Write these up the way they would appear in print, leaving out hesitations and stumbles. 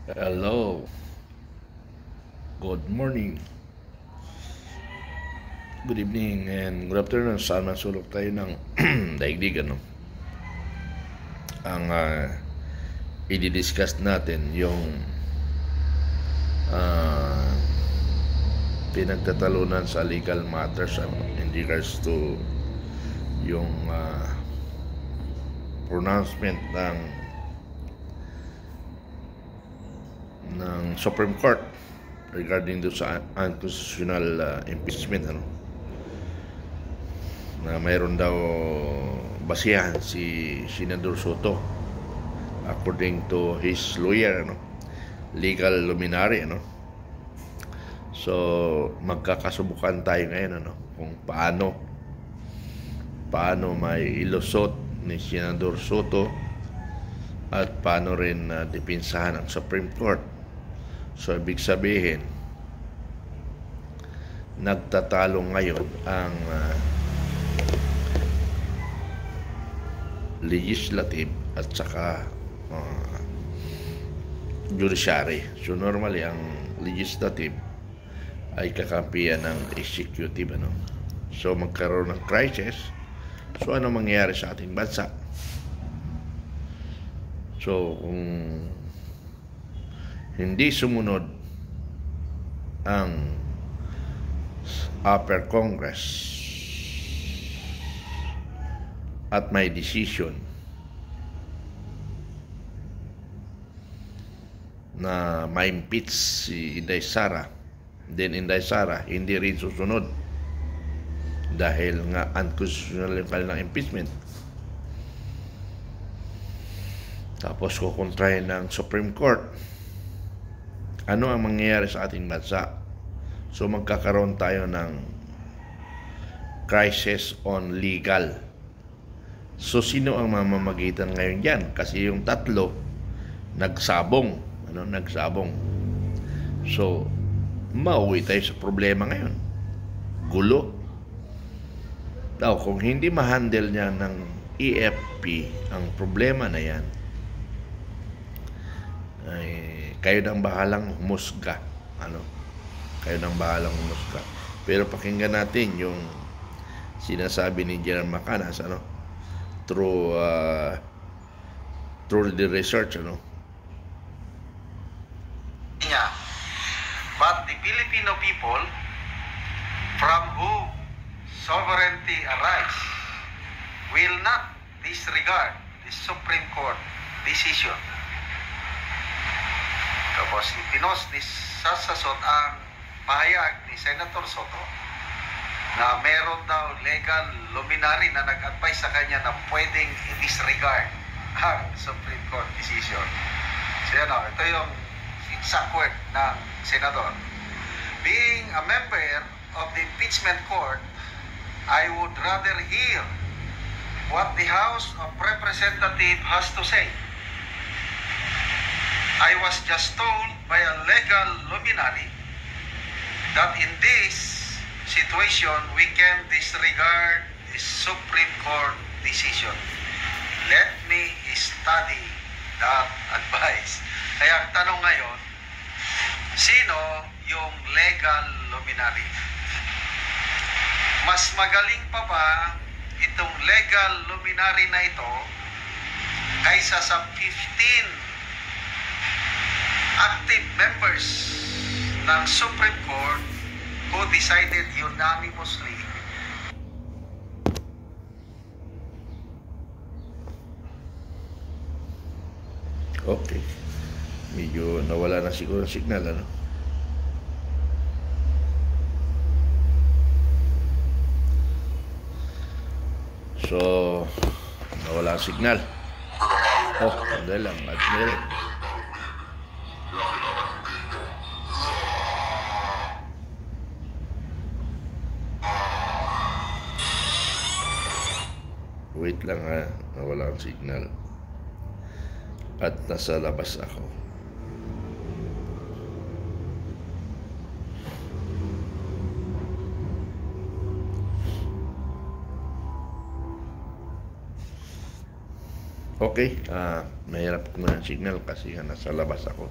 Hello, good morning, good evening, and good afternoon. Saan man sulok tayo ng daigdig, ano? Ang i-discuss natin yung ah, pinagtatalunan sa legal matters, ano, in regards to yung pronouncement ng Supreme Court regarding do sa unconstitutional impeachment, ano, na mayroon daw basihan si Senador Soto according to his lawyer, ano, legal luminary, ano. So magkakasubukan tayo ngayon, ano, kung paano may ilusot ni Senador Soto at paano rin depensahan ang Supreme Court. So ibig sabihin, nagtatalo ngayon ang legislative at saka judiciary. So normally ang legislative ay kakampiyan ng executive, ano. So magkaroon ng crisis. So ano mangyayari sa ating bansa? So kung hindi sumunod ang upper Congress at may decision na ma-impeach si Inday Sara, then Inday Sara hindi rin susunod dahil nga unconstitutional yung kanilang impeachment, tapos kukontrahin ng Supreme Court, ano ang mangyayari sa ating bansa? So magkakaroon tayo ng crisis on legal. So sino ang mamamagitan ngayon dyan? Kasi yung tatlo nagsabong, nagsabong. So mauwi tayo sa problema ngayon. Gulo. Daw kung hindi ma-handle niya ng EFP ang problema na yan, ay kayo nang bahalang humusga, kayo nang bahalang humusga. Pero pakinggan natin yung sinasabi ni General Macanas, through the research, Yeah. But the Filipino people, from whom sovereignty arises, will not disregard the Supreme Court decision. Tapos ipinos ni Sasasot ang pahayag ni Senator Soto na meron daw legal luminary na nag-advise sa kanya na pwedeng i-disregard ang Supreme Court decision. So ito yung exact word ng Senador. Being a member of the impeachment court, I would rather hear what the House of Representatives has to say. I was just told by a legal luminary that in this situation we can disregard the Supreme Court decision. Let me study that advice. Kaya ang tanong ngayon, sino yung legal luminary? Mas magaling pa ba itong legal luminary na ito kaysa sa 15 active members ng Supreme Court who decided unanimously? Okay. Medyo nawala na siguro ang signal, So, nawala ang signal. Sandali lang. At meron. Wait lang, nawala ang signal. At nasa labas ako. Okay, mahirap ko na signal kasi nga nasa labas ako.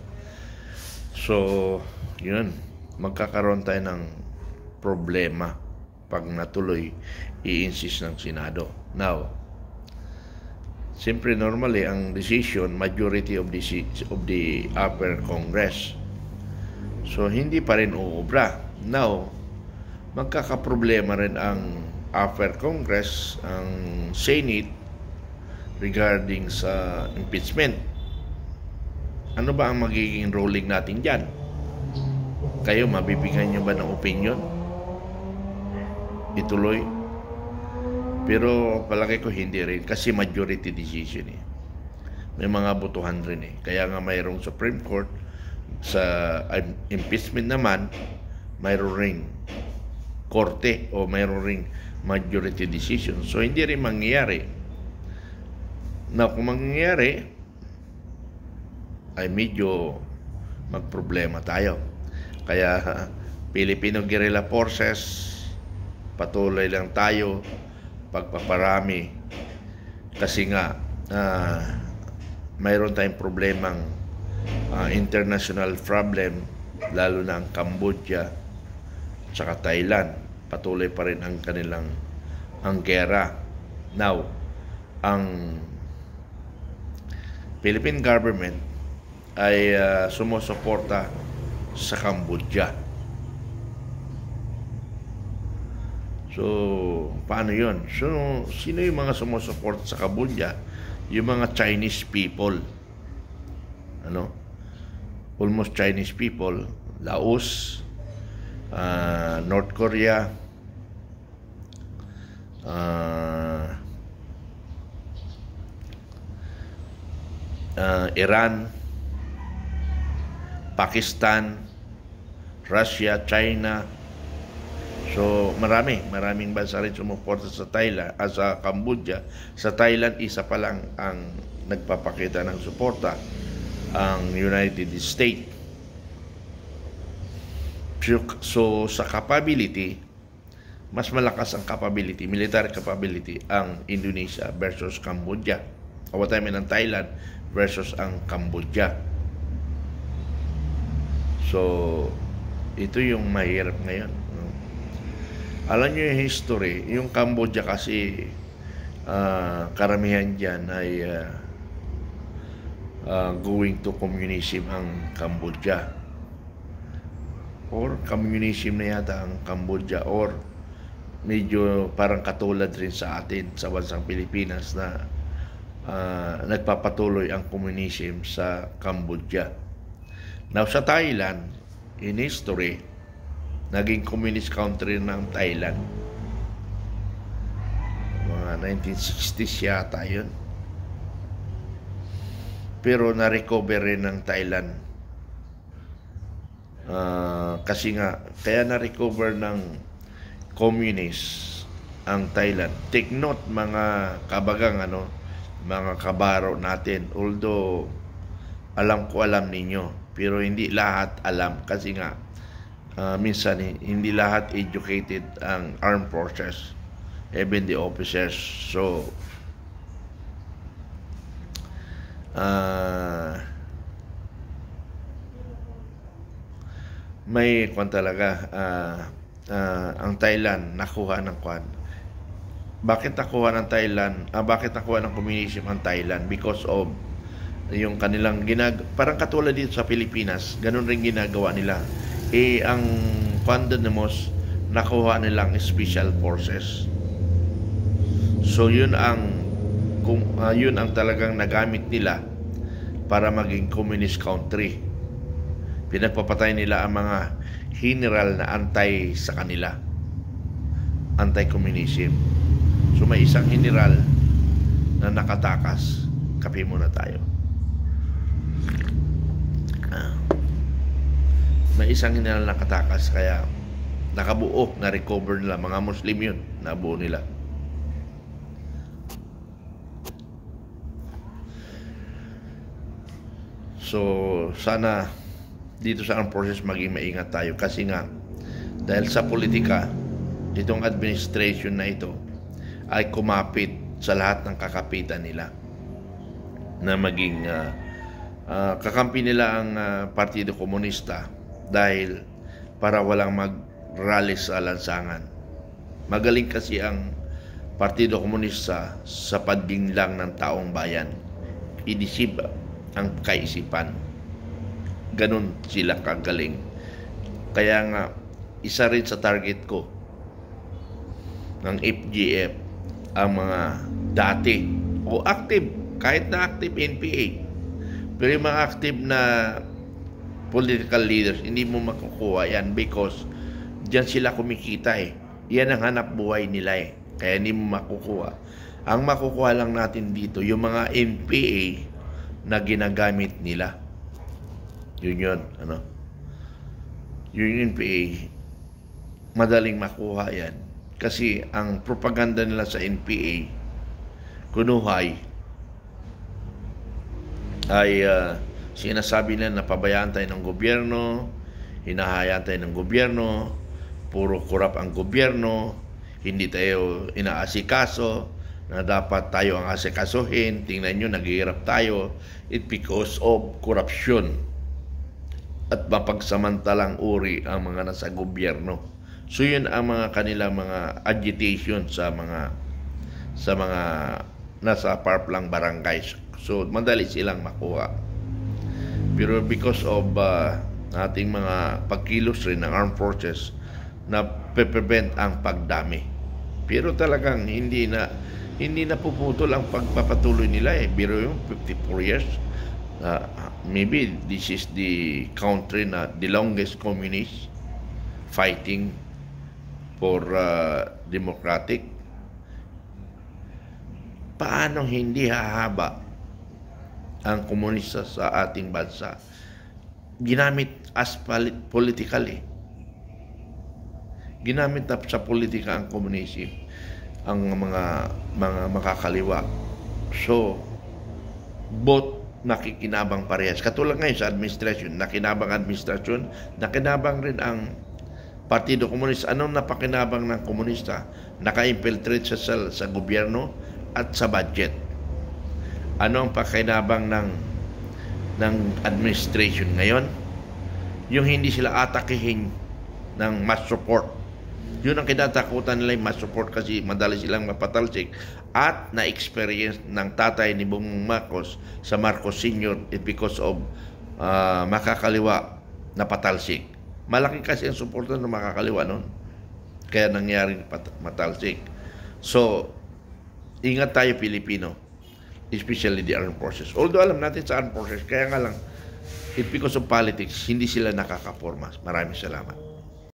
So, yun, magkakaroon tayo ng problema pag natuloy i-insist ng Senado. Now, siyempre normally ang decision, majority of the upper Congress. So, hindi pa rin uubra. Now, magkakaproblema rin ang upper Congress, ang Senate, regarding sa impeachment. Ano ba ang magiging ruling natin dyan? Kayo, mabibigyan nyo ba ng opinion? Ituloy? Pero palagay ko hindi rin kasi majority decision eh. May mga botohan rin eh. Kaya nga mayroong Supreme Court. Sa impeachment naman, mayroong ring korte o mayroong ring majority decision. So hindi rin mangyayari. Na kung mangyayari, ay medyo magproblema tayo. Kaya Filipino Guerrilla Forces, patuloy lang tayo pagpaparami. Kasi nga, mayroon tayong problemang international problem, lalo na ang Cambodia at Thailand. Patuloy pa rin ang kanilang gera. Now, ang Philippine government ay sumusuporta sa Cambodia. So, paano yun? So, sino yung mga sumusuporta sa Cambodia? Yung mga Chinese people. Almost Chinese people. Laos, North Korea, Iran, Pakistan, Russia, China. So maraming bansa rin sumuporta sa Thailand, sa Cambodia. Sa Thailand, isa pa lang ang nagpapakita ng suporta, ang United States. So sa capability, mas malakas ang capability, military capability, ang Indonesia versus Cambodia. O ng Thailand versus ang Cambodia. So, ito yung mahirap ngayon. Alam nyo yung history, yung Cambodia kasi karamihan dyan ay going to communism ang Cambodia. Or communism na yata ang Cambodia, or medyo parang katulad rin sa atin sa bansang Pilipinas na nagpapatuloy ang communism sa Cambodia. Now sa Thailand, in history, naging communist country ng Thailand. Mga 1960s yata yun. Pero na-recover rin ng Thailand. Kasi nga, kaya na-recover ng communist ang Thailand. Take note mga kabagang mga kabaro natin, although alam ninyo, pero hindi lahat alam kasi nga minsan hindi lahat educated ang armed forces, even the officers. So may talaga ang Thailand nakuha ng Bakit nakuha ng Thailand? Bakit nakuha ng communism ang Thailand? Because of yung kanilang parang katulad dito sa Pilipinas, ganun rin ginagawa nila. Ang Condonemos, nakuha nilang special forces. So yun ang talagang nagamit nila para maging communist country. Pinagpapatay nila ang mga general na anti sa kanila, anti-communism. So may isang general na nakatakas. Kape muna tayo. May isang general na nakatakas, kaya nakabuo, na-recover nila. Mga Muslim yun, nabuo nila. So sana dito sa armed forces maging maingat tayo, kasi nga dahil sa politika, itong administration na ito ay kumapit sa lahat ng kakapitan nila. na maging kakampi nila ang Partido Komunista dahil para walang mag-rally sa lansangan. Magaling kasi ang Partido Komunista sa pagdinglang ng taong bayan. Inisip ang kaisipan. Ganun sila kagaling. Kaya nga, isa rin sa target ko ng FGF ang mga dati o active, kahit na active NPA. Pero yung mga active na political leaders, hindi mo makukuha yan because diyan sila kumikita eh. Yan ang hanap buhay nila eh. Kaya hindi mo makukuha. Ang makukuha lang natin dito, yung mga NPA na ginagamit nila. Yun. Yung NPA, madaling makuha yan. Kasi ang propaganda nila sa NPA, kunuhay, ay sinasabi nila na pabayaan tayo ng gobyerno, hinahayaan tayo ng gobyerno, puro kurap ang gobyerno, hindi tayo inaasikaso, na dapat tayo ang asikasuhin. Tingnan nyo, naghihirap tayo. It because of corruption at mapagsamantalang uri ang mga nasa gobyerno. So yun ang mga kanilang mga agitation sa mga nasa parplang barangays. So madali silang makuha. Pero because of ating mga pagkilos rin ng armed forces na prevent ang pagdami. Pero talagang hindi na puputol ang pagpapatuloy nila eh. Pero yung 54 years, maybe this is the country na the longest communist fighting for democratic. Paano hindi hahaba ang komunista sa ating bansa? Ginamit as politically. Ginamit na sa politika ang komunismo, ang mga makakaliwa. So, both nakikinabang parehas. Katulad ngayon sa administration, nakinabang administration, nakinabang rin ang Partido Komunista. Anong napakinabang ng komunista? Naka-infiltrate sa gobyerno at sa budget. Ano ang pakinabang ng administration ngayon? Yung hindi sila atakihin ng mass support. Yun ang kinatakutan nila, yung mass support, kasi madali silang mapatalsik. At na-experience ng tatay ni Bongbong Marcos sa Marcos Sr. because of makakaliwa na patalsik. Malaki kasi ang suporta ng makakaliwa noon. Kaya nangyaring matalsik. So, ingat tayo Pilipino, especially the armed forces. Although alam natin sa armed forces, kaya nga lang, because of politics, hindi sila nakakaporma. Maraming salamat.